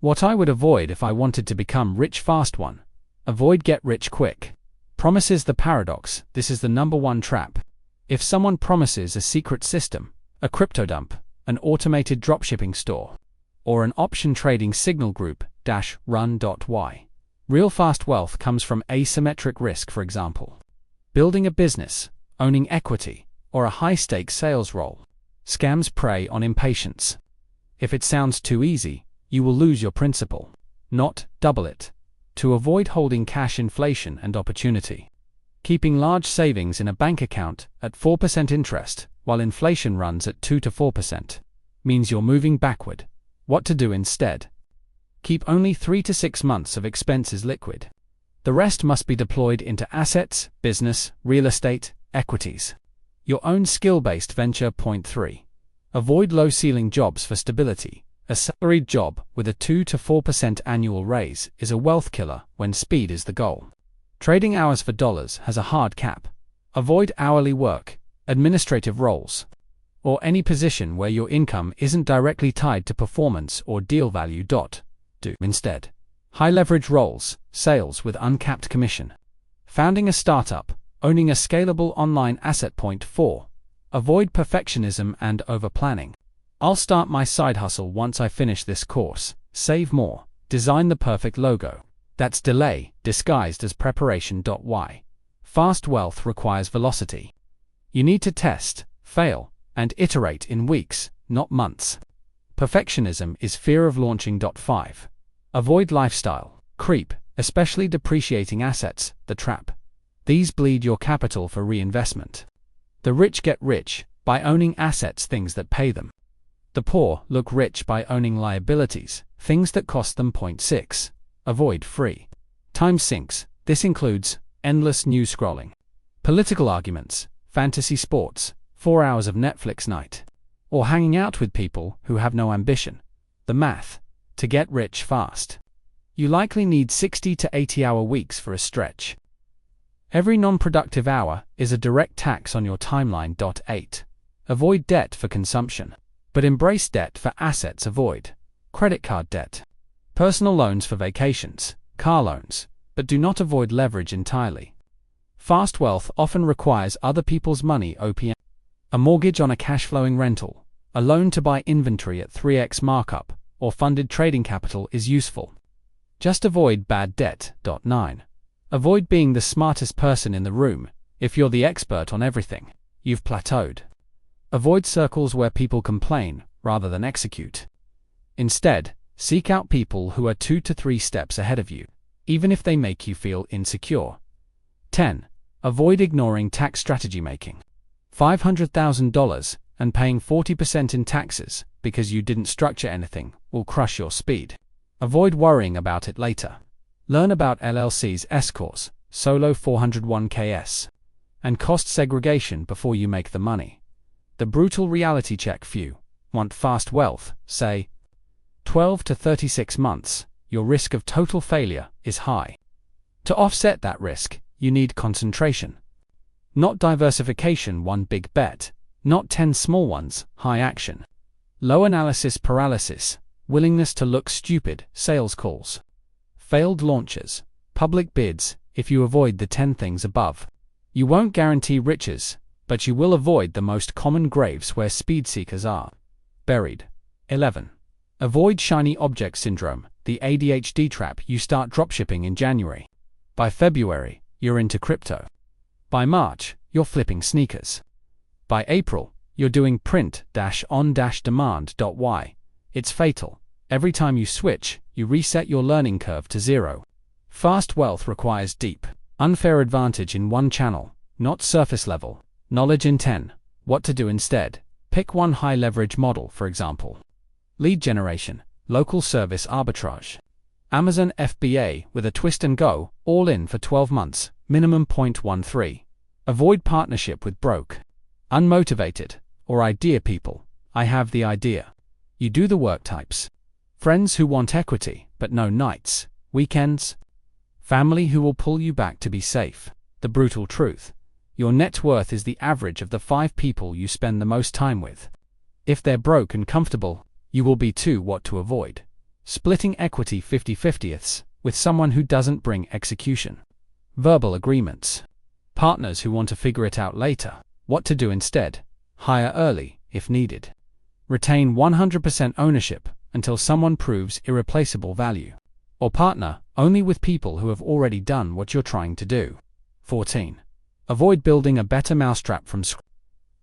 What I would avoid if I wanted to become rich fast. 1. Avoid get rich quick. Promises. The paradox. This is the number one trap. If someone promises a secret system, a crypto dump, an automated dropshipping store, or an option trading signal group -run.y, real fast wealth comes from asymmetric risk. For example, building a business, owning equity, or a high-stakes sales role. Scams prey on impatience. If it sounds too easy, you will lose your principal, not double it. To avoid holding cash. Inflation and opportunity. Keeping large savings in a bank account at 4% interest while inflation runs at 2 to 4% means you're moving backward. What to do instead? Keep only 3 to 6 months of expenses liquid. The rest must be deployed into assets, business, real estate, equities. Your own skill-based venture. 3. Avoid low-ceiling jobs for stability. A salaried job with a 2 to 4% annual raise is a wealth killer when speed is the goal. Trading hours for dollars has a hard cap. Avoid hourly work, administrative roles, or any position where your income isn't directly tied to performance or deal value. Do instead high-leverage roles, sales with uncapped commission. Founding a startup, owning a scalable online asset. 4. Avoid perfectionism and over-planning. I'll start my side hustle once I finish this course. Save more. Design the perfect logo. That's delay, disguised as preparation. Y. Fast wealth requires velocity. You need to test, fail, and iterate in weeks, not months. Perfectionism is fear of launching. 5. Avoid lifestyle creep, especially depreciating assets, the trap. These bleed your capital for reinvestment. The rich get rich by owning assets, things that pay them. The poor look rich by owning liabilities, things that cost them. 6. Avoid free time sinks. This includes endless news scrolling, political arguments, fantasy sports, 4 hours of Netflix night, or hanging out with people who have no ambition. The math. To get rich fast, you likely need 60 to 80-hour weeks for a stretch. Every non-productive hour is a direct tax on your timeline. 8. Avoid debt for consumption, but embrace debt for assets. Avoid credit card debt, personal loans for vacations, car loans, but do not avoid leverage entirely. Fast wealth often requires other people's money. OPM. A mortgage on a cash-flowing rental, a loan to buy inventory at 3x markup, or funded trading capital is useful. Just avoid bad debt. 9. Avoid being the smartest person in the room. If you're the expert on everything, you've plateaued. Avoid circles where people complain rather than execute. Instead, seek out people who are 2 to 3 steps ahead of you, even if they make you feel insecure. 10. Avoid ignoring tax strategy making. $500,000 and paying 40% in taxes because you didn't structure anything will crush your speed. Avoid worrying about it later. Learn about LLCs, S-Corps, Solo 401ks, and cost segregation before you make the money. The brutal reality check. Few want fast wealth. Say 12 to 36 months, your risk of total failure is high. To offset that risk, you need concentration. Not diversification, one big bet. Not 10 small ones, high action. Low analysis paralysis, willingness to look stupid, sales calls. Failed launches, public bids. If you avoid the 10 things above, you won't guarantee riches, but you will avoid the most common graves where speed seekers are buried. 11. Avoid shiny object syndrome, the ADHD trap. You start dropshipping in January. By February, you're into crypto. By March, you're flipping sneakers. By April, you're doing print-on-demand. Y. It's fatal. Every time you switch, you reset your learning curve to 0. Fast wealth requires deep, unfair advantage in one channel, not surface level knowledge in 10. What to do instead? Pick one high leverage model, for example. Lead generation, local service arbitrage. Amazon FBA with a twist and go, all in for 12 months, minimum 0.13. Avoid partnership with broke, unmotivated, or idea people. I have the idea. You do the work types. Friends who want equity, but no nights, weekends. Family who will pull you back to be safe. The brutal truth. Your net worth is the average of the 5 people you spend the most time with. If they're broke and comfortable, you will be too. What to avoid? Splitting equity 50/50ths with someone who doesn't bring execution. Verbal agreements. Partners who want to figure it out later. What to do instead. Hire early, if needed. Retain 100% ownership until someone proves irreplaceable value. Or partner only with people who have already done what you're trying to do. 14. Avoid building a better mousetrap from scratch.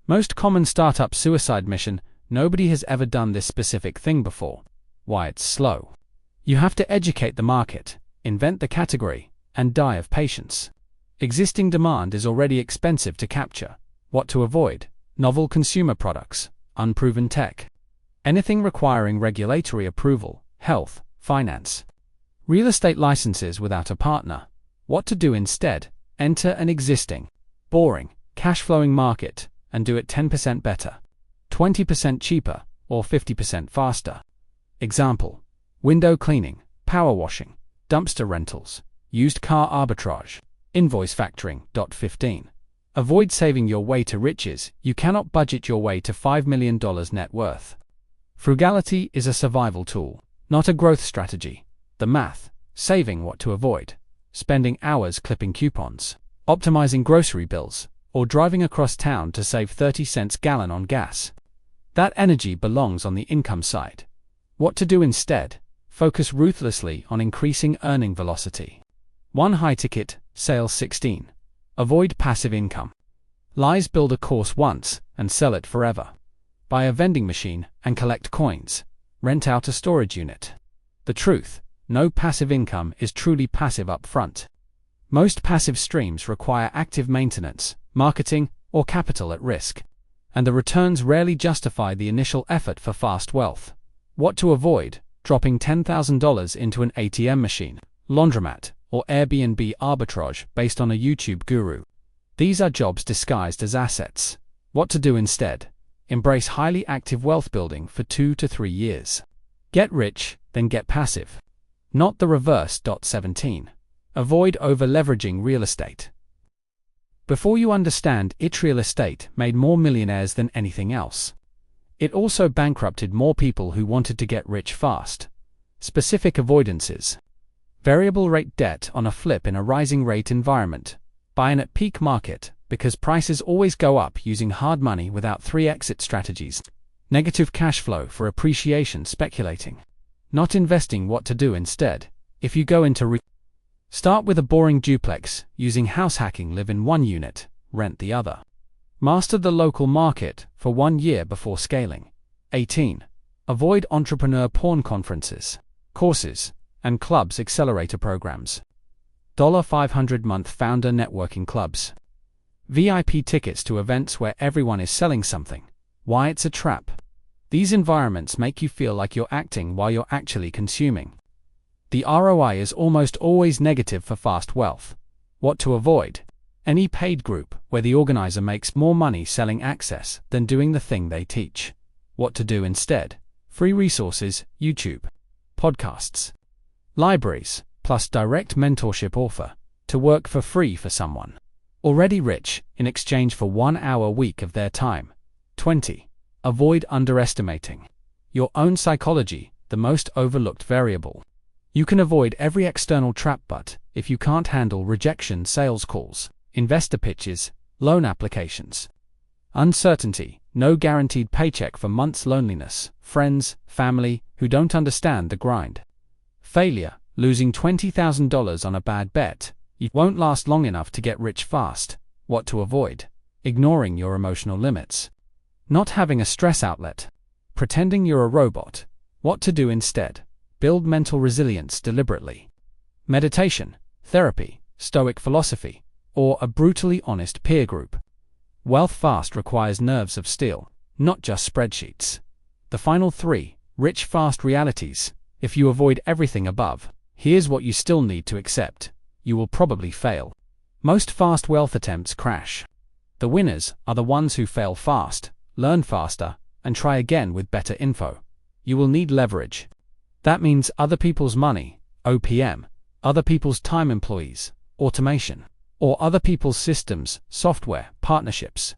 Most common startup suicide mission: nobody has ever done this specific thing before. Why it's slow. You have to educate the market, invent the category, and die of patience. Existing demand is already expensive to capture. What to avoid? Novel consumer products, unproven tech. Anything requiring regulatory approval, health, finance. Real estate licenses without a partner. What to do instead? Enter an existing, boring, cash-flowing market and do it 10% better, 20% cheaper, or 50% faster. Example: window cleaning, power washing, dumpster rentals, used car arbitrage, invoice factoring. 15. Avoid saving your way to riches. You cannot budget your way to $5 million net worth. Frugality is a survival tool, not a growth strategy. The math: saving what to avoid, spending hours clipping coupons, optimizing grocery bills, or driving across town to save 30 cents gallon on gas. That energy belongs on the income side. What to do instead? Focus ruthlessly on increasing earning velocity. 1 high ticket, sales 16. Avoid passive income. Lies: build a course once and sell it forever. Buy a vending machine and collect coins. Rent out a storage unit. The truth: no passive income is truly passive up front. Most passive streams require active maintenance, marketing, or capital at risk, and the returns rarely justify the initial effort for fast wealth. What to avoid? Dropping $10,000 into an ATM machine, laundromat, or Airbnb arbitrage based on a YouTube guru. These are jobs disguised as assets. What to do instead? Embrace highly active wealth building for 2 to 3 years. Get rich, then get passive. Not the reverse. 17. Avoid over-leveraging real estate. Before you understand it, real estate made more millionaires than anything else. It also bankrupted more people who wanted to get rich fast. Specific avoidances: variable rate debt on a flip in a rising rate environment. Buy in at peak market because prices always go up using hard money without 3 exit strategies. Negative cash flow for appreciation speculating. Not investing. What to do instead? If you go into start with a boring duplex, using house hacking. Live in 1 unit, rent the other. Master the local market for 1 year before scaling. 18. Avoid entrepreneur porn conferences, courses, and clubs accelerator programs. $500 month founder networking clubs. VIP tickets to events where everyone is selling something. Why it's a trap. These environments make you feel like you're acting while you're actually consuming. The ROI is almost always negative for fast wealth. What to avoid? Any paid group where the organizer makes more money selling access than doing the thing they teach. What to do instead? Free resources, YouTube, podcasts, libraries, plus direct mentorship offer to work for free for someone already rich in exchange for 1 hour a week of their time. 20. Avoid underestimating your own psychology, the most overlooked variable. You can avoid every external trap, but if you can't handle rejection, sales calls, investor pitches, loan applications, uncertainty, no guaranteed paycheck for months, loneliness, friends, family who don't understand the grind, failure, losing $20,000 on a bad bet, you won't last long enough to get rich fast. What to avoid? Ignoring your emotional limits. Not having a stress outlet. Pretending you're a robot. What to do instead? Build mental resilience deliberately. Meditation, therapy, Stoic philosophy, or a brutally honest peer group. Wealth fast requires nerves of steel, not just spreadsheets. The final 3, rich fast realities. If you avoid everything above, here's what you still need to accept. You will probably fail. Most fast wealth attempts crash. The winners are the ones who fail fast, learn faster, and try again with better info. You will need leverage. That means other people's money, OPM, other people's time, employees, automation, or other people's systems, software, partnerships.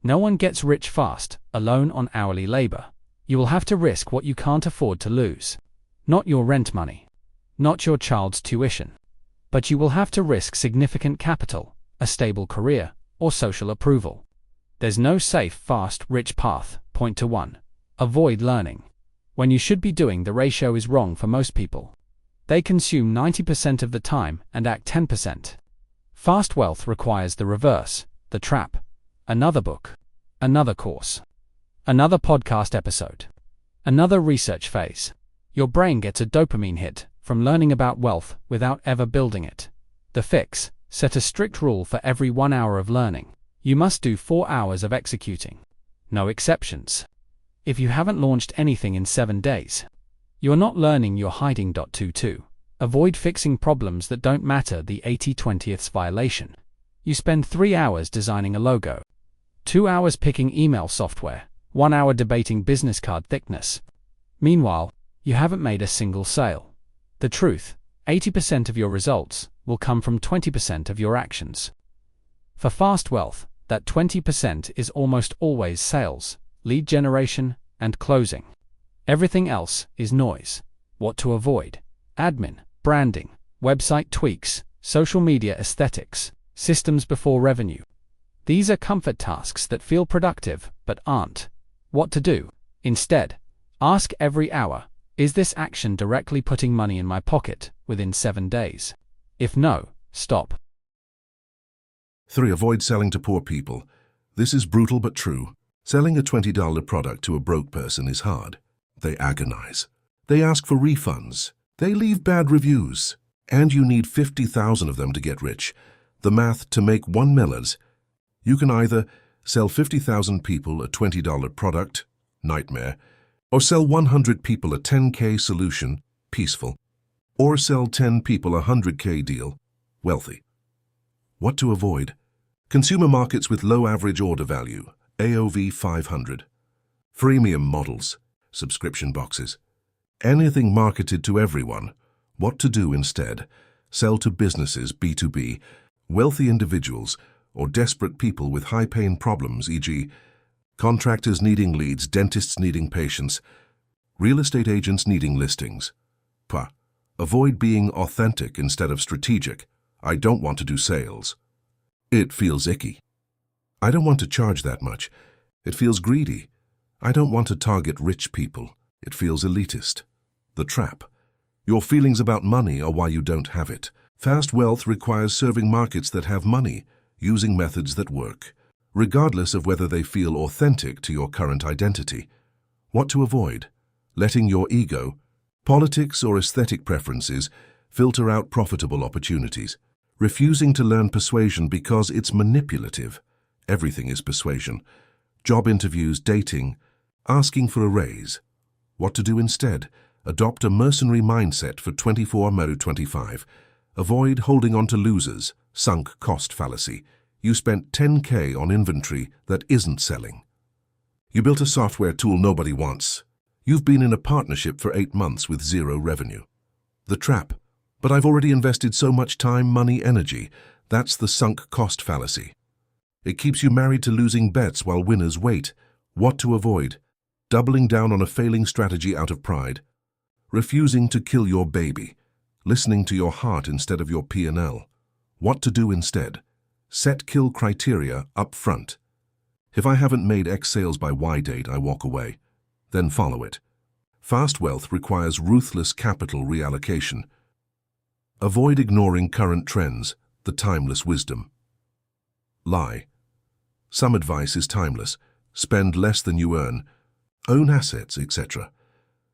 No one gets rich fast, alone on hourly labor. You will have to risk what you can't afford to lose. Not your rent money. Not your child's tuition. But you will have to risk significant capital, a stable career, or social approval. There's no safe, fast, rich path. Point to 1. Avoid learning. When you should be doing, the ratio is wrong for most people. They consume 90% of the time and act 10%. Fast wealth requires the reverse, the trap. Another book. Another course. Another podcast episode. Another research phase. Your brain gets a dopamine hit from learning about wealth without ever building it. The fix: set a strict rule for every 1 hour of learning. You must do 4 hours of executing. No exceptions. If you haven't launched anything in 7 days, you're not learning, you're hiding. 22. Avoid fixing problems that don't matter, the 80/20 violation. You spend 3 hours designing a logo, 2 hours picking email software, 1 hour debating business card thickness. Meanwhile, you haven't made a single sale. The truth: 80% of your results will come from 20% of your actions. For fast wealth, that 20% is almost always sales, lead generation, and closing. Everything else is noise. What to avoid: admin, branding, website tweaks, social media aesthetics, systems before revenue. These are comfort tasks that feel productive but aren't. What to do? Instead, ask every hour, is this action directly putting money in my pocket within 7 days? If no, stop. 3. Avoid selling to poor people. This is brutal but true. Selling a $20 product to a broke person is hard. They agonize. They ask for refunds. They leave bad reviews. And you need 50,000 of them to get rich. The math to make $1 million. You can either sell 50,000 people a $20 product, nightmare, or sell 100 people a $10K solution, peaceful, or sell 10 people a $100K deal, wealthy. What to avoid? Consumer markets with low average order value, AOV 500. Freemium models, subscription boxes. Anything marketed to everyone. What to do instead? Sell to businesses, B2B, wealthy individuals, or desperate people with high-paying problems, e.g., contractors needing leads, dentists needing patients, real estate agents needing listings. Avoid being authentic instead of strategic. I don't want to do sales. It feels icky. I don't want to charge that much. It feels greedy. I don't want to target rich people. It feels elitist. The trap. Your feelings about money are why you don't have it. Fast wealth requires serving markets that have money, using methods that work, regardless of whether they feel authentic to your current identity. What to avoid? Letting your ego, politics, or aesthetic preferences filter out profitable opportunities. Refusing to learn persuasion because it's manipulative. Everything is persuasion. Job interviews, dating, asking for a raise. What to do instead? Adopt a mercenary mindset for 24/25. Avoid holding on to losers, sunk cost fallacy. You spent $10K on inventory that isn't selling. You built a software tool nobody wants. You've been in a partnership for 8 months with 0 revenue. The trap. But I've already invested so much time, money, energy. That's the sunk cost fallacy. It keeps you married to losing bets while winners wait. What to avoid? Doubling down on a failing strategy out of pride. Refusing to kill your baby. Listening to your heart instead of your P&L. What to do instead? Set kill criteria up front. If I haven't made X sales by Y date, I walk away. Then follow it. Fast wealth requires ruthless capital reallocation. Avoid ignoring current trends, the timeless wisdom. Lie. Some advice is timeless. Spend less than you earn. Own assets, etc.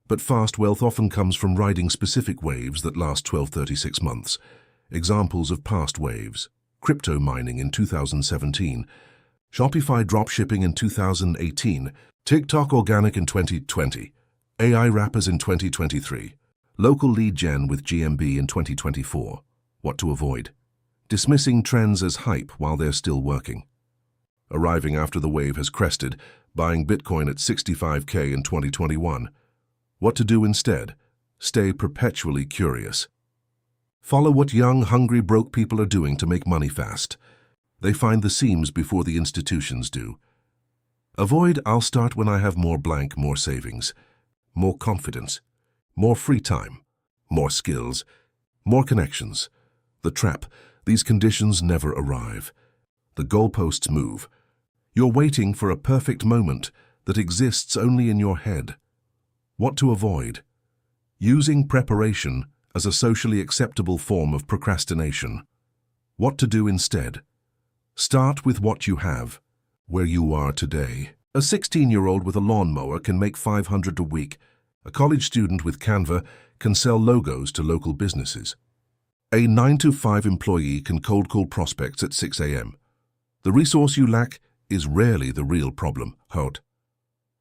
But fast wealth often comes from riding specific waves that last 12-36 months. Examples of past waves: crypto mining in 2017, Shopify dropshipping in 2018, TikTok organic in 2020, AI rappers in 2023, local lead gen with GMB in 2024. What to avoid? Dismissing trends as hype while they're still working. Arriving after the wave has crested, buying Bitcoin at 65K in 2021. What to do instead? Stay perpetually curious. Follow what young, hungry, broke people are doing to make money fast. They find the seams before the institutions do. Avoid, I'll start when I have more blank, more savings, more confidence, more free time, more skills, more connections. The trap: these conditions never arrive. The goalposts move. You're waiting for a perfect moment that exists only in your head. What to avoid? Using preparation as a socially acceptable form of procrastination. What to do instead? Start with what you have, where you are today. A 16-year-old with a lawnmower can make $500 a week. A college student with Canva can sell logos to local businesses. A 9-to-5 employee can cold call prospects at 6 a.m. The resource you lack is rarely the real problem.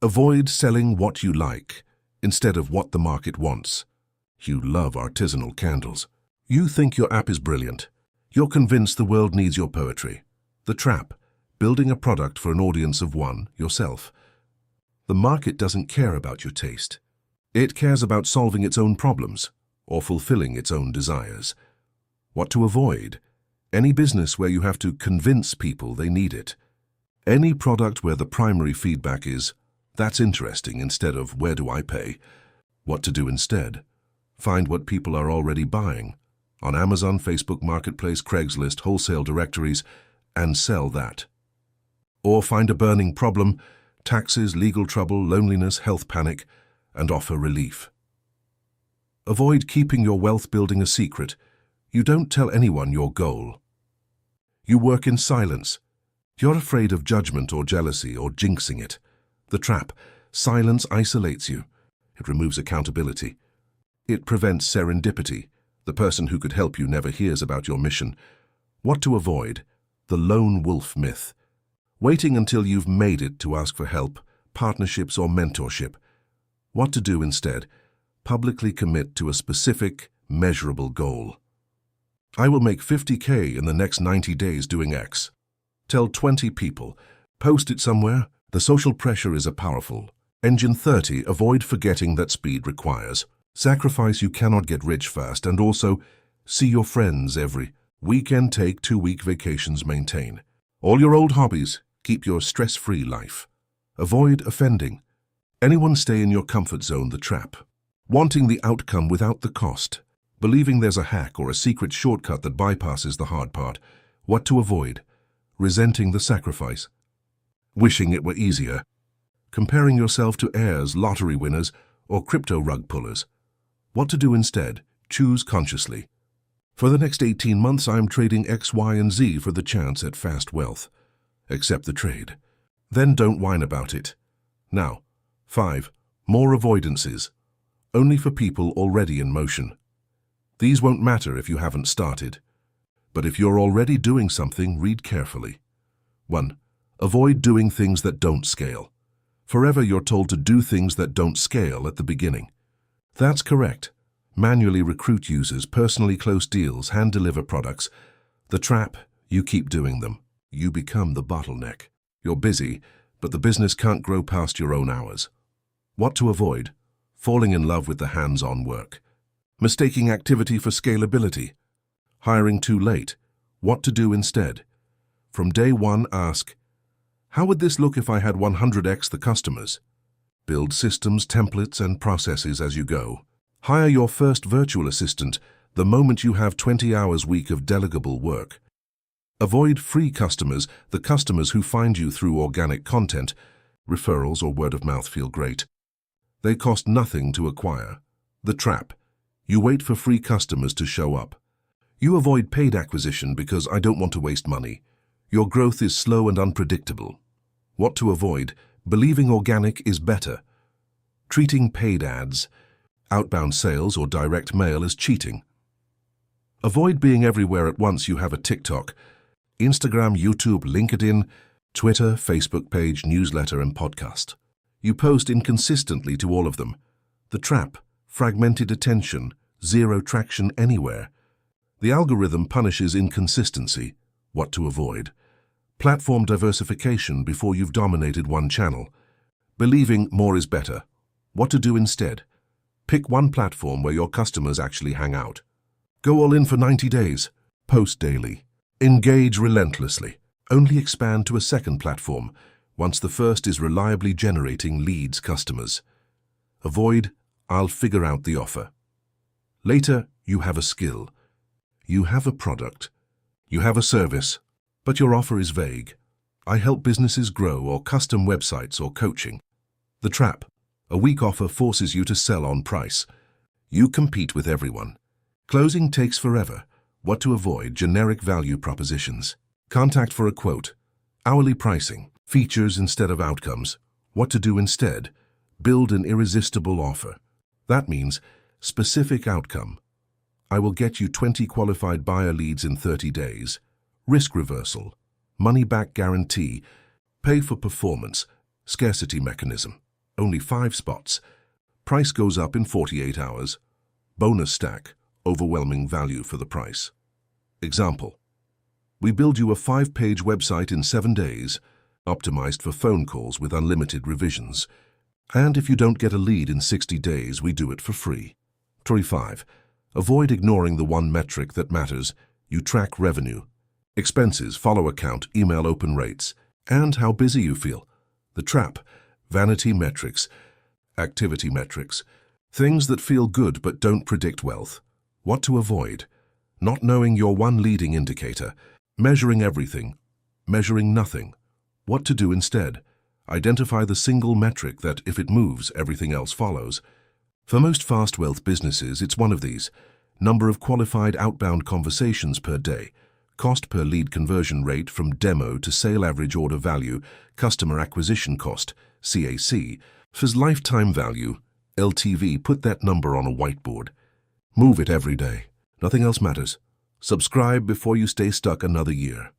Avoid selling what you like instead of what the market wants. You love artisanal candles. You think your app is brilliant. You're convinced the world needs your poetry. The trap: building a product for an audience of one, yourself. The market doesn't care about your taste. It cares about solving its own problems or fulfilling its own desires. What to avoid? Any business where you have to convince people they need it. Any product where the primary feedback is, "That's interesting," instead of "Where do I pay?" What to do instead? Find what people are already buying on Amazon, Facebook Marketplace, Craigslist, wholesale directories, and sell that. Or find a burning problem, taxes, legal trouble, loneliness, health panic, and offer relief. Avoid keeping your wealth building a secret. You don't tell anyone your goal. You work in silence. You're afraid of judgment or jealousy or jinxing it. The trap: silence isolates you. It removes accountability. It prevents serendipity. The person who could help you never hears about your mission. What to avoid? The lone wolf myth. Waiting until you've made it to ask for help, partnerships, or mentorship. What to do instead? Publicly commit to a specific, measurable goal. I will make $50K in the next 90 days doing X. Tell 20 people. Post it somewhere. The social pressure is a powerful engine. 30. Avoid forgetting that speed requires sacrifice. You cannot get rich fast, and also see your friends every weekend. Take 2-week vacations. Maintain all your old hobbies. Keep your stress-free life. Avoid offending anyone. Stay in your comfort zone. The trap: wanting the outcome without the cost. Believing there's a hack or a secret shortcut that bypasses the hard part. What to avoid? Resenting the sacrifice. Wishing it were easier. Comparing yourself to heirs, lottery winners, or crypto rug pullers. What to do instead? Choose consciously. For the next 18 months, I'm trading X, Y, and Z for the chance at fast wealth. Accept the trade. Then don't whine about it. Now, 5. More avoidances. Only for people already in motion. These won't matter if you haven't started. But if you're already doing something, read carefully. 1. Avoid doing things that don't scale. Forever you're told to do things that don't scale at the beginning. That's correct. Manually recruit users, personally close deals, hand-deliver products. The trap: you keep doing them. You become the bottleneck. You're busy, but the business can't grow past your own hours. What to avoid? Falling in love with the hands-on work. Mistaking activity for scalability. Hiring too late. What to do instead? From day one, ask, how would this look if I had 100x the customers? Build systems, templates, and processes as you go. Hire your first virtual assistant the moment you have 20 hours a week of delegable work. Avoid free customers, the customers who find you through organic content. Referrals or word of mouth feel great. They cost nothing to acquire. The trap: you wait for free customers to show up. You avoid paid acquisition because I don't want to waste money. Your growth is slow and unpredictable. What to avoid? Believing organic is better. Treating paid ads, outbound sales, or direct mail as cheating. Avoid being everywhere at once. You have a TikTok, Instagram, YouTube, LinkedIn, Twitter, Facebook page, newsletter, and podcast. You post inconsistently to all of them. The trap: fragmented attention, zero traction anywhere. The algorithm punishes inconsistency. What to avoid? Platform diversification before you've dominated one channel. Believing more is better. What to do instead? Pick one platform where your customers actually hang out. Go all in for 90 days. Post daily. Engage relentlessly. Only expand to a second platform once the first is reliably generating leads. Customers. Avoid I'll figure out the offer. Later, you have a skill. You have a product. You have a service, but your offer is vague. I help businesses grow, or custom websites, or coaching. The trap. A weak offer forces you to sell on price. You compete with everyone. Closing takes forever. What to avoid: generic value propositions. Contact for a quote. Hourly pricing. Features instead of outcomes. What to do instead: build an irresistible offer. That means specific outcome. I will get you 20 qualified buyer leads in 30 days. Risk reversal. Money-back guarantee. Pay for performance. Scarcity mechanism. Only 5 spots. Price goes up in 48 hours. Bonus stack. Overwhelming value for the price. Example. We build you a 5-page website in 7 days, optimized for phone calls with unlimited revisions. And if you don't get a lead in 60 days, we do it for free. 5. Avoid ignoring the one metric that matters. You track revenue, expenses, follow account, email open rates, and how busy you feel. The trap. Vanity metrics, activity metrics, things that feel good but don't predict wealth. What to avoid: not knowing your one leading indicator, measuring everything, measuring nothing. What to do instead: identify the single metric that, if it moves, everything else follows. For most fast wealth businesses, it's one of these: number of qualified outbound conversations per day, cost per lead conversion rate from demo to sale, average order value, customer acquisition cost, CAC, FAS, lifetime value, LTV. Put that number on a whiteboard. Move it every day. Nothing else matters. Subscribe before you stay stuck another year.